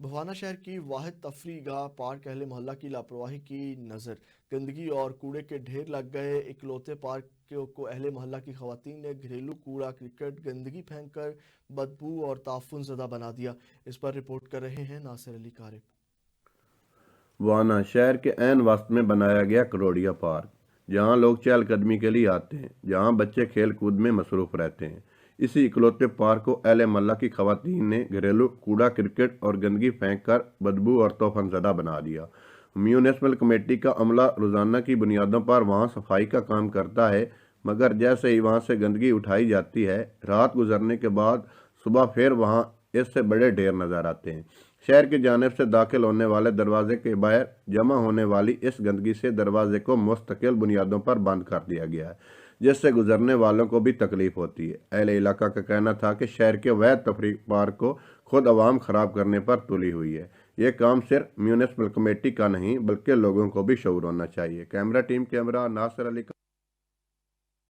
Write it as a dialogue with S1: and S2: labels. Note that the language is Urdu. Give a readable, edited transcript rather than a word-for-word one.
S1: بھوانا شہر کی واحد تفریح گاہ پارک اہل محلہ کی لاپرواہی کی نظر، گندگی اور کوڑے کے ڈھیر لگ گئے اکلوتے پارک کو اہل محلہ کی خواتین نے گھریلو کوڑا کرکٹ گندگی پھینک کر بدبو اور تعفن زدہ بنا دیا۔ اس پر رپورٹ کر رہے ہیں ناصر علی کارب۔
S2: وانا شہر کے عین وسط میں بنایا گیا کروڑیا پارک، جہاں لوگ چہل قدمی کے لیے آتے ہیں، جہاں بچے کھیل کود میں مصروف رہتے ہیں۔ اسی اکلوتے پارک کو اہل محلہ کی خواتین نے گھریلو کوڑا کرکٹ اور گندگی پھینک کر بدبو اور توفن زدہ بنا دیا۔ میونسپل کمیٹی کا عملہ روزانہ کی بنیادوں پر وہاں صفائی کا کام کرتا ہے، مگر جیسے ہی وہاں سے گندگی اٹھائی جاتی ہے، رات گزرنے کے بعد صبح پھر وہاں اس سے بڑے ڈھیر نظر آتے ہیں۔ شہر کی جانب سے داخل ہونے والے دروازے کے باہر جمع ہونے والی اس گندگی سے دروازے کو مستقل بنیادوں پر بند کر دیا گیا ہے، جس سے گزرنے والوں کو بھی تکلیف ہوتی ہے۔ اہل علاقہ کا کہنا تھا کہ شہر کے وحید تفریح پارک کو خود عوام خراب کرنے پر تلی ہوئی ہے۔ یہ کام صرف میونسپل کمیٹی کا نہیں بلکہ لوگوں کو بھی شعور ہونا چاہیے۔ کیمرہ ٹیم کیمرہ ناصر علی کا